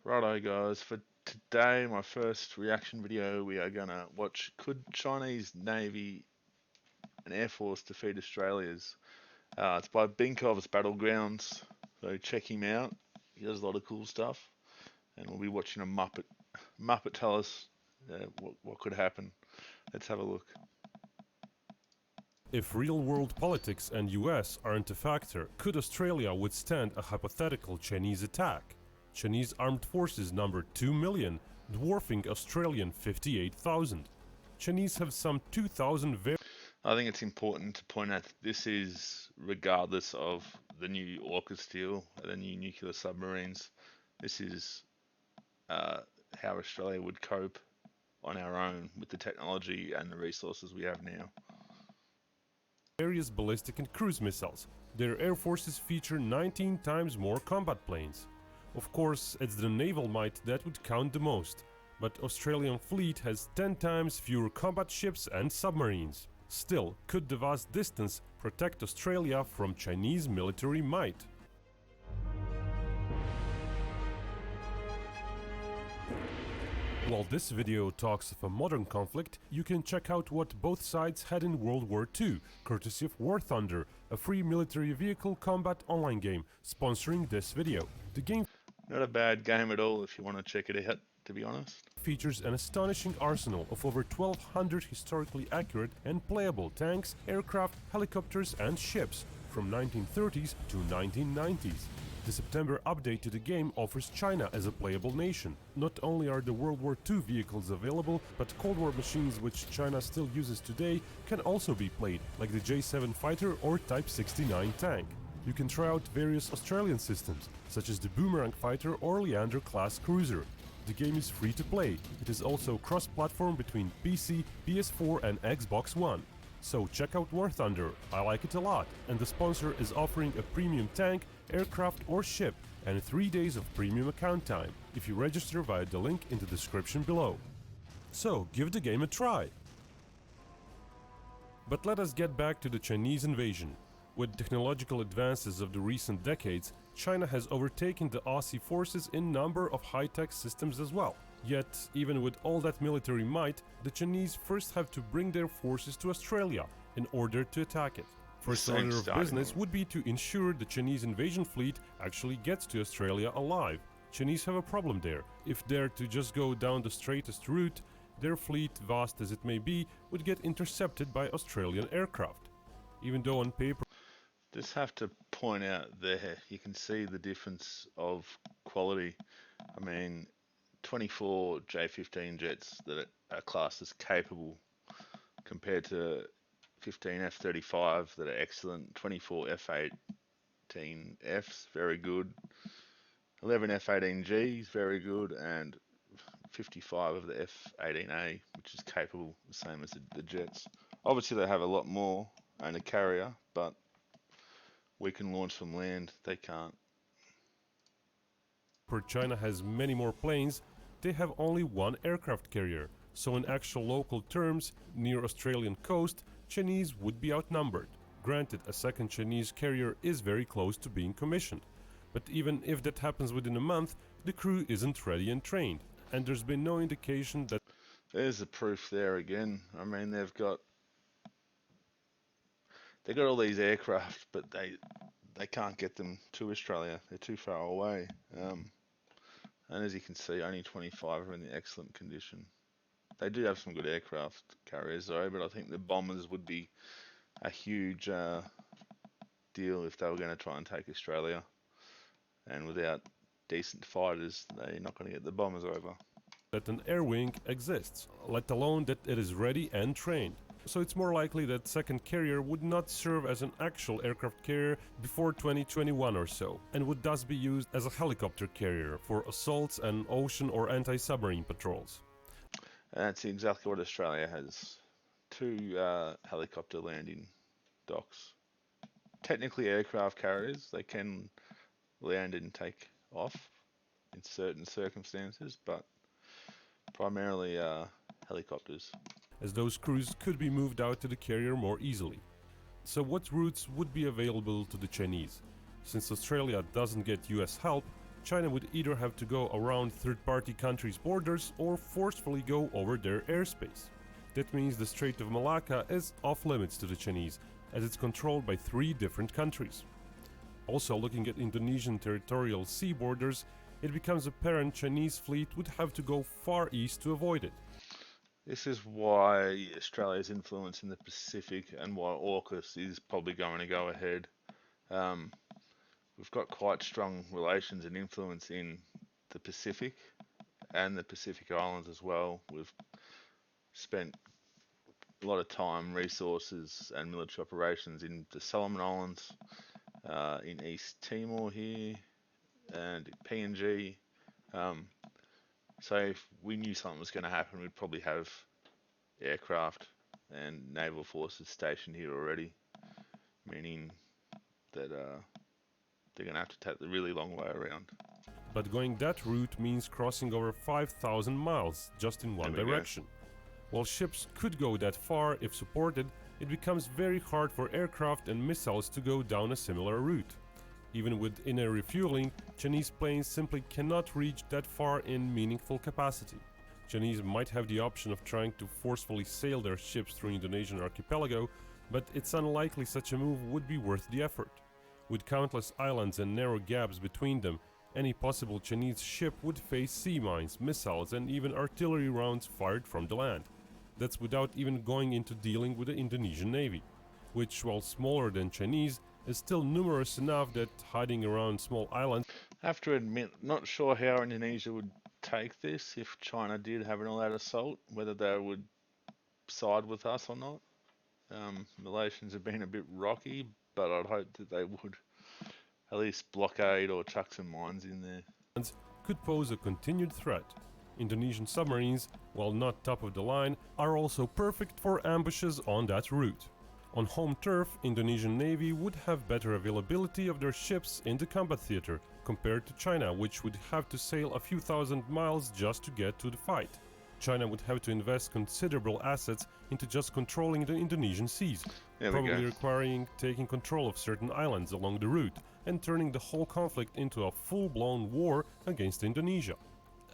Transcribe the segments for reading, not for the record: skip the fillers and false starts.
Righto guys, for today, my first reaction video, we are gonna watch could Chinese Navy and Air Force defeat Australia's? It's by Binkov's Battlegrounds, so check him out. He does a lot of cool stuff, and we'll be watching a Muppet tell us what could happen. Let's have a look. If real-world politics and US aren't a factor, could Australia withstand a hypothetical Chinese attack? Chinese armed forces number 2 million, dwarfing Australian 58,000. Chinese have some 2,000 very... I think it's important to point out that this is regardless of the new AUKUS steel, the new nuclear submarines. This is how Australia would cope on our own with the technology and the resources we have now. Various ballistic and cruise missiles. Their air forces feature 19 times more combat planes. Of course, it's the naval might that would count the most, but Australian fleet has 10 times fewer combat ships and submarines. Still, could the vast distance protect Australia from Chinese military might? While this video talks of a modern conflict, you can check out what both sides had in World War II, courtesy of War Thunder, a free military vehicle combat online game, sponsoring this video. The game Not a bad game at all if you want to check it out, to be honest. Features an astonishing arsenal of over 1,200 historically accurate and playable tanks, aircraft, helicopters and ships from 1930s to 1990s. The September update to the game offers China as a playable nation. Not only are the World War II vehicles available, but Cold War machines which China still uses today can also be played, like the J-7 fighter or Type 69 tank. You can try out various Australian systems, such as the Boomerang fighter or Leander class cruiser. The game is free to play. It is also cross-platform between PC, PS4 and Xbox One. So check out War Thunder, I like it a lot, and the sponsor is offering a premium tank, aircraft or ship and 3 days of premium account time if you register via the link in the description below. So give the game a try! But let us get back to the Chinese invasion. With technological advances of the recent decades, China has overtaken the Aussie forces in number of high-tech systems as well. Yet, even with all that military might, the Chinese first have to bring their forces to Australia in order to attack it. First order of business would be to ensure the Chinese invasion fleet actually gets to Australia alive. Chinese have a problem there. If they're to just go down the straightest route, their fleet, vast as it may be, would get intercepted by Australian aircraft. Even though on paper... Just have to point out there, you can see the difference of quality. I mean, 24 J-15 jets that are classed as capable compared to 15 F-35 that are excellent, 24 F-18Fs, very good, 11 F-18Gs, very good, and 55 of the F-18A, which is capable, the same as the jets. Obviously they have a lot more and a carrier, but we can launch from land, they can't. China has many more planes, they have only one aircraft carrier, so in actual local terms, near Australian coast, Chinese would be outnumbered. Granted, a second Chinese carrier is very close to being commissioned, but even if that happens within a month, the crew isn't ready and trained, and there's been no indication that... There's the proof there again. I mean, they've got all these aircraft, but they can't get them to Australia. They're too far away. And as you can see, only 25 are in excellent condition. They do have some good aircraft carriers though, but I think the bombers would be a huge deal if they were going to try and take Australia. And without decent fighters, they're not going to get the bombers over. That an air wing exists, let alone that it is ready and trained. So it's more likely that second carrier would not serve as an actual aircraft carrier before 2021 or so, and would thus be used as a helicopter carrier for assaults and ocean or anti-submarine patrols. And that's exactly what Australia has. 2 helicopter landing docks. Technically aircraft carriers, they can land and take off in certain circumstances, but primarily helicopters. As those crews could be moved out to the carrier more easily. So what routes would be available to the Chinese? Since Australia doesn't get US help, China would either have to go around third-party countries' borders or forcefully go over their airspace. That means the Strait of Malacca is off-limits to the Chinese, as it's controlled by 3 different countries. Also, looking at Indonesian territorial sea borders, it becomes apparent Chinese fleet would have to go far east to avoid it. This is why Australia's influence in the Pacific and why AUKUS is probably going to go ahead. Um, we've got quite strong relations and influence in the Pacific and the Pacific Islands as well. We've spent a lot of time, resources, and military operations in the Solomon Islands, in East Timor here, and PNG. Um, so if we knew something was going to happen, we'd probably have aircraft and naval forces stationed here already, meaning that they're going to have to take the really long way around. But going that route means crossing over 5,000 miles just in one direction. While ships could go that far if supported, it becomes very hard for aircraft and missiles to go down a similar route. Even with inner refueling, Chinese planes simply cannot reach that far in meaningful capacity. Chinese might have the option of trying to forcefully sail their ships through Indonesian archipelago, but it's unlikely such a move would be worth the effort. With countless islands and narrow gaps between them, any possible Chinese ship would face sea mines, missiles, and even artillery rounds fired from the land. That's without even going into dealing with the Indonesian Navy, which, while smaller than Chinese, is still numerous enough that hiding around small islands. I have to admit, not sure how Indonesia would take this if China did have an all-out assault, whether they would side with us or not. Relations have been a bit rocky, but I'd hope that they would at least blockade or chuck some mines in there. Could pose a continued threat. Indonesian submarines, while not top of the line, are also perfect for ambushes on that route. On home turf, Indonesian Navy would have better availability of their ships in the combat theater compared to China, which would have to sail a few thousand miles just to get to the fight. China would have to invest considerable assets into just controlling the Indonesian seas, probably requiring taking control of certain islands along the route and turning the whole conflict into a full-blown war against Indonesia.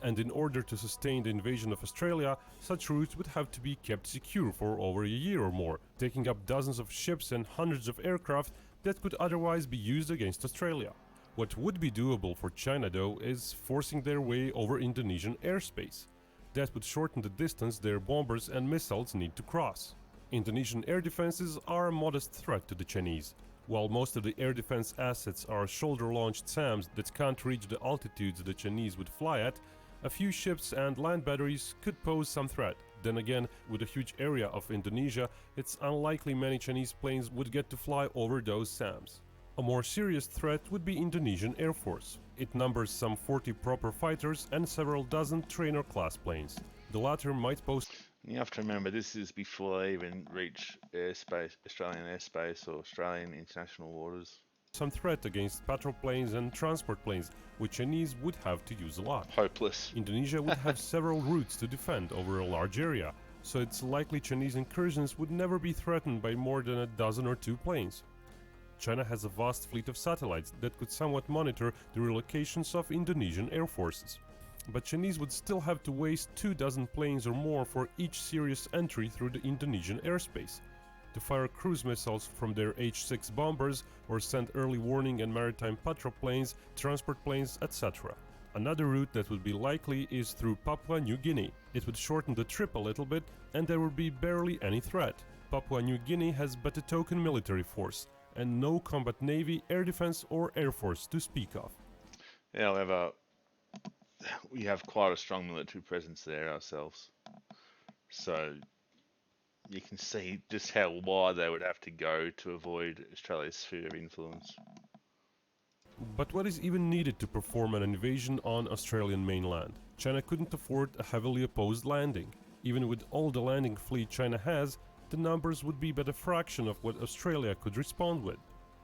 And in order to sustain the invasion of Australia, such routes would have to be kept secure for over a year or more, taking up dozens of ships and hundreds of aircraft that could otherwise be used against Australia. What would be doable for China, though, is forcing their way over Indonesian airspace. That would shorten the distance their bombers and missiles need to cross. Indonesian air defenses are a modest threat to the Chinese. While most of the air defense assets are shoulder-launched SAMs that can't reach the altitudes the Chinese would fly at, a few ships and land batteries could pose some threat. Then again, with a huge area of Indonesia, it's unlikely many Chinese planes would get to fly over those SAMs. A more serious threat would be Indonesian Air Force. It numbers some 40 proper fighters and several dozen trainer-class planes. The latter might pose... You have to remember, this is before they even reach airspace, Australian airspace or Australian international waters. Some threat against patrol planes and transport planes, which Chinese would have to use a lot. Hopeless. Indonesia would have several routes to defend over a large area, so it's likely Chinese incursions would never be threatened by more than a dozen or 2 planes. China has a vast fleet of satellites that could somewhat monitor the relocations of Indonesian air forces. But Chinese would still have to waste 24 planes or more for each serious entry through the Indonesian airspace, to fire cruise missiles from their H-6 bombers or send early warning and maritime patrol planes, transport planes, etc. Another route that would be likely is through Papua New Guinea. It would shorten the trip a little bit and there would be barely any threat. Papua New Guinea has but a token military force and no combat navy, air defense or air force to speak of. However, we have quite a strong military presence there ourselves. So you can see just how wide they would have to go to avoid Australia's sphere of influence. But what is even needed to perform an invasion on Australian mainland? China couldn't afford a heavily opposed landing. Even with all the landing fleet China has, the numbers would be but a fraction of what Australia could respond with.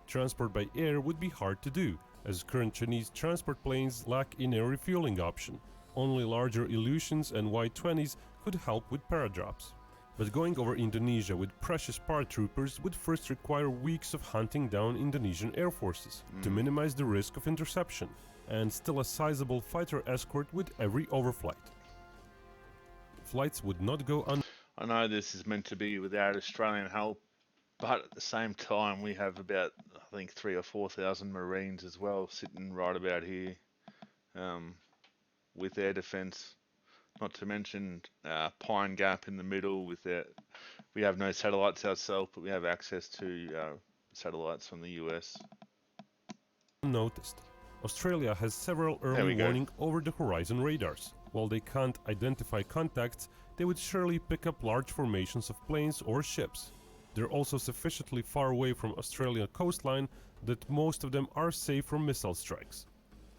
Transport by air would be hard to do, as current Chinese transport planes lack in-air refueling option. Only larger Illusions and Y-20s could help with paradrops. But going over Indonesia with precious paratroopers would first require weeks of hunting down Indonesian air forces to minimize the risk of interception. and still a sizable fighter escort with every overflight. Flights would not go I know this is meant to be without Australian help, but at the same time, we have about, I think, 3,000 or 4,000 Marines as well, sitting right about here, with air defence. Not to mention Pine Gap in the middle. We have no satellites ourselves, but we have access to satellites from the US. unnoticed. Australia has several early warning over-the-horizon radars. While they can't identify contacts, they would surely pick up large formations of planes or ships. They're also sufficiently far away from Australian coastline that most of them are safe from missile strikes.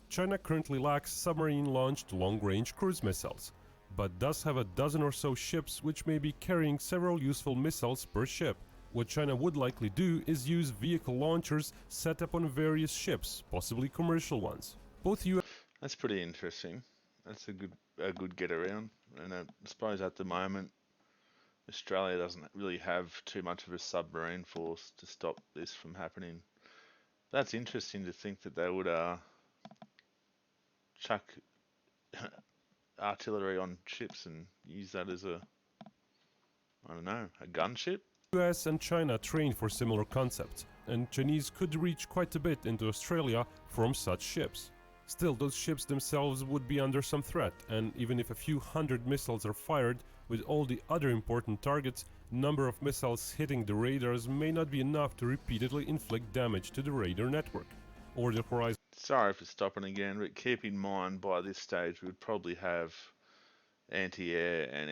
China currently lacks submarine-launched long-range cruise missiles, but does have a dozen or so ships which may be carrying several useful missiles per ship. What China would likely do is use vehicle launchers set up on various ships, possibly commercial ones. Both US That's pretty interesting. That's a good get around. And I suppose at the moment, Australia doesn't really have too much of a submarine force to stop this from happening. That's interesting to think that they would chuck artillery on ships and use that as a gunship? US and China train for similar concepts, and Chinese could reach quite a bit into Australia from such ships. Still, those ships themselves would be under some threat, and even if a few hundred missiles are fired, with all the other important targets, number of missiles hitting the radars may not be enough to repeatedly inflict damage to the radar network. Or the horizon. Sorry for stopping again, but keep in mind by this stage we would probably have anti-air and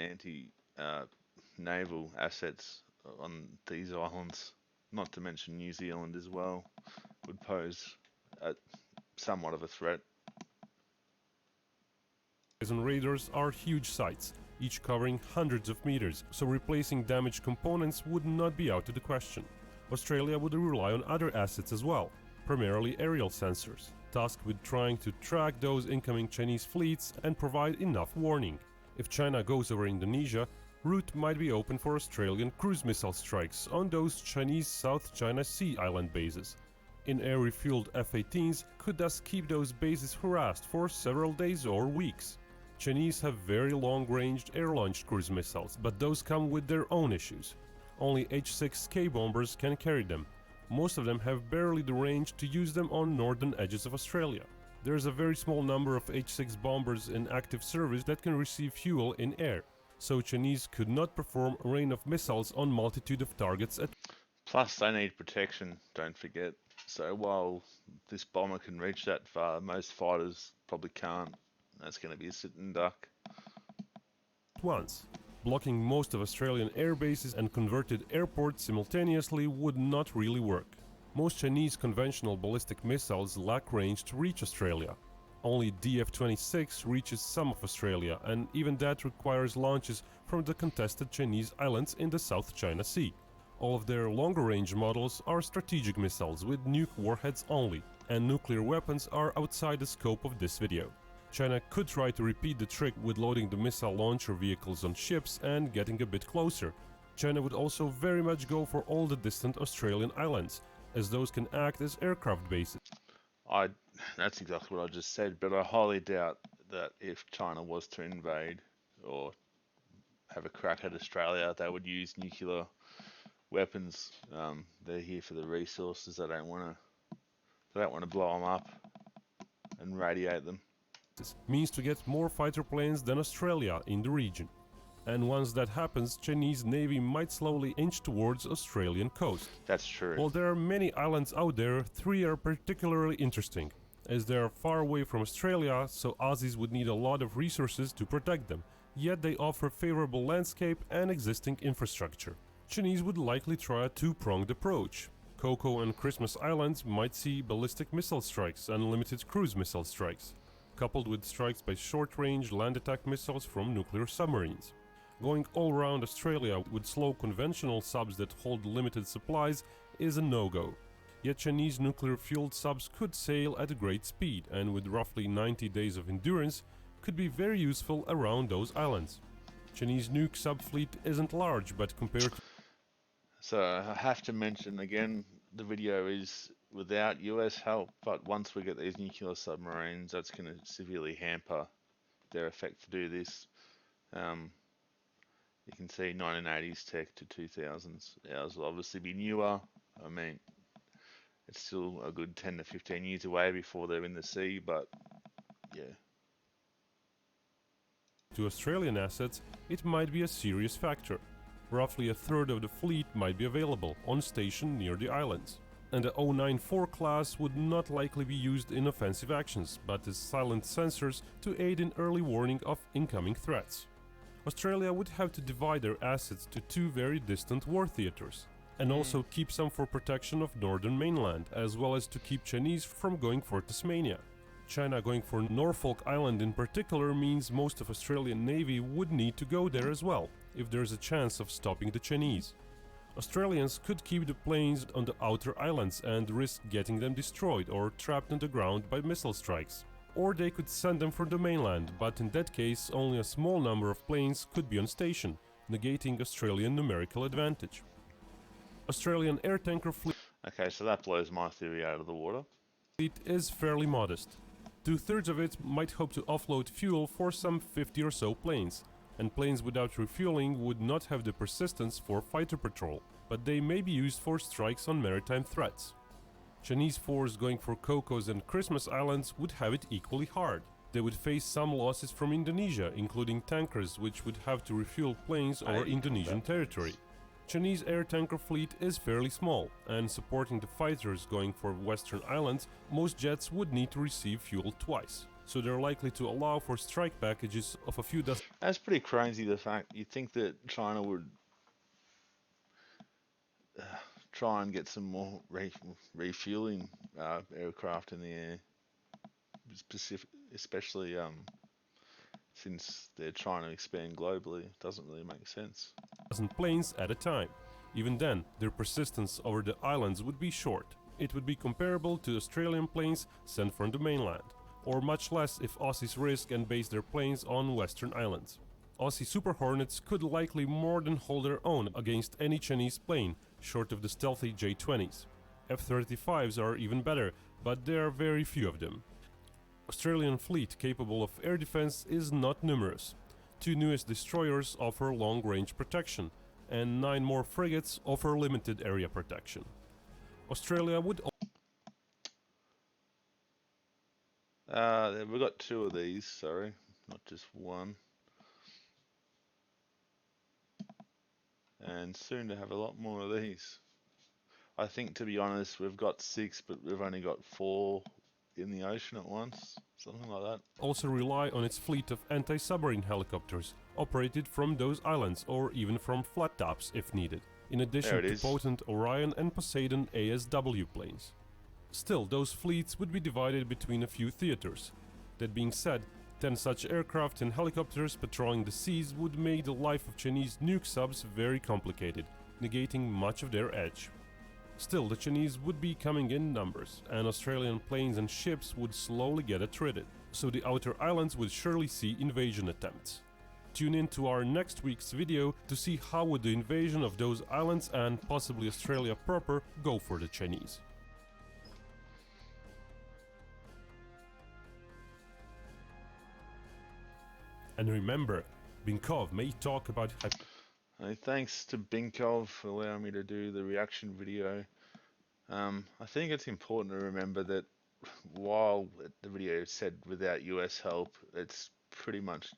anti-naval assets on these islands, not to mention New Zealand as well, would pose somewhat of a threat. Radars are huge sites, each covering hundreds of meters, so replacing damaged components would not be out of the question. Australia would rely on other assets as well, primarily aerial sensors, tasked with trying to track those incoming Chinese fleets and provide enough warning. If China goes over Indonesia, route might be open for Australian cruise missile strikes on those Chinese South China Sea island bases. In-air refueled F-18s could thus keep those bases harassed for several days or weeks. Chinese have very long-ranged air-launched cruise missiles, but those come with their own issues. Only H-6K bombers can carry them. Most of them have barely the range to use them on northern edges of Australia. There is a very small number of H-6 bombers in active service that can receive fuel in air, so Chinese could not perform a rain of missiles on multitude of targets at. Plus they need protection, don't forget. So while this bomber can reach that far, most fighters probably can't. That's going to be a sitting duck. Once. Blocking most of Australian air bases and converted airports simultaneously would not really work. Most Chinese conventional ballistic missiles lack range to reach Australia. Only DF-26 reaches some of Australia, and even that requires launches from the contested Chinese islands in the South China Sea. All of their longer-range models are strategic missiles with nuke warheads only, and nuclear weapons are outside the scope of this video. China could try to repeat the trick with loading the missile launcher vehicles on ships and getting a bit closer. China would also very much go for all the distant Australian islands, as those can act as aircraft bases. That's exactly what I just said, but I highly doubt that if China was to invade or have a crack at Australia, they would use nuclear weapons. They're here for the resources. They don't want to blow them up and radiate them. Means to get more fighter planes than Australia in the region. And once that happens, Chinese Navy might slowly inch towards Australian coast. That's true. While there are many islands out there, 3 are particularly interesting, as they are far away from Australia, so Aussies would need a lot of resources to protect them, yet they offer favorable landscape and existing infrastructure. Chinese would likely try a two-pronged approach. Coco and Christmas Islands might see ballistic missile strikes and limited cruise missile strikes, coupled with strikes by short-range land attack missiles from nuclear submarines. Going all around Australia with slow conventional subs that hold limited supplies is a no-go. Yet Chinese nuclear-fueled subs could sail at great speed and with roughly 90 days of endurance could be very useful around those islands. Chinese nuke sub-fleet isn't large, but compared to... So I have to mention again, the video is without US help. But once we get these nuclear submarines, that's going to severely hamper their effect to do this. You can see 1980s tech to 2000s. Ours will obviously be newer. I mean, it's still a good 10 to 15 years away before they're in the sea, but yeah. To Australian assets, it might be a serious factor. Roughly a third of the fleet might be available on station near the islands. And the 094 class would not likely be used in offensive actions, but as silent sensors to aid in early warning of incoming threats. Australia would have to divide their assets to two very distant war theaters, and also keep some for protection of northern mainland, as well as to keep Chinese from going for Tasmania. China going for Norfolk Island in particular means most of Australian Navy would need to go there as well, if there's a chance of stopping the Chinese. Australians could keep the planes on the outer islands and risk getting them destroyed or trapped on the ground by missile strikes. Or they could send them from the mainland, but in that case only a small number of planes could be on station, negating Australian numerical advantage. Australian air tanker fleet Okay, so that blows my theory out of the water. is fairly modest. Two-thirds of it might hope to offload fuel for some 50 or so planes, and planes without refueling would not have the persistence for fighter patrol, but they may be used for strikes on maritime threats. Chinese force going for Cocos and Christmas Islands would have it equally hard. They would face some losses from Indonesia, including tankers which would have to refuel planes over Indonesian territory. Chinese air tanker fleet is fairly small, and supporting the fighters going for Western Islands, most jets would need to receive fuel twice, so they're likely to allow for strike packages of a few dozen. That's pretty crazy, the fact you'd think that China would try and get some more refueling aircraft in the air, especially since they're trying to expand globally. It doesn't really make sense. Planes at a time. Even then, their persistence over the islands would be short. It would be comparable to Australian planes sent from the mainland, or much less if Aussies risk and base their planes on Western Islands. Aussie Super Hornets could likely more than hold their own against any Chinese plane, short of the stealthy J-20s. F-35s are even better, but there are very few of them. Australian fleet capable of air defense is not numerous. Two newest destroyers offer long-range protection, and 9 more frigates offer limited area protection. Australia would We've got 2 of these, sorry, not just one. And soon to have a lot more of these. I think, to be honest, we've got 6, but we've only got 4 in the ocean at once, something like that. also rely on its fleet of anti-submarine helicopters, operated from those islands or even from flat tops if needed, in addition to potent Orion and Poseidon ASW planes. Still, those fleets would be divided between a few theaters. That being said, 10 such aircraft and helicopters patrolling the seas would make the life of Chinese nuke subs very complicated, negating much of their edge. Still, the Chinese would be coming in numbers, and Australian planes and ships would slowly get attrited, so the outer islands would surely see invasion attempts. Tune in to our next week's video to see how would the invasion of those islands and possibly Australia proper go for the Chinese. And remember, Binkov may talk about thanks to Binkov for allowing me to do the reaction video. I think it's important to remember that while the video said without US help, it's pretty much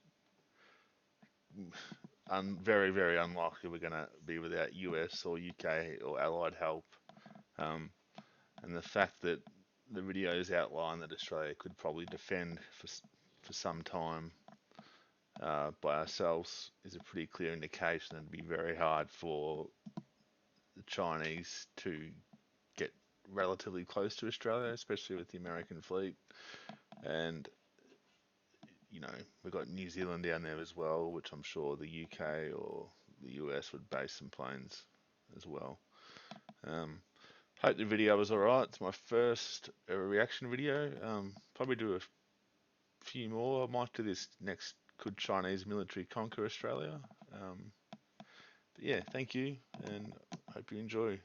very, very unlikely we're going to be without US or UK or Allied help. And the fact that the videos outline that Australia could probably defend for some time by ourselves is a pretty clear indication that it'd be very hard for the Chinese to get relatively close to Australia, especially with the American fleet. And, you know, we've got New Zealand down there as well, which I'm sure the UK or the US would base some planes as well. Hope the video was alright. It's my first reaction video. Probably do a few more. I might do this next. Could Chinese military conquer Australia? But yeah, thank you, and hope you enjoy.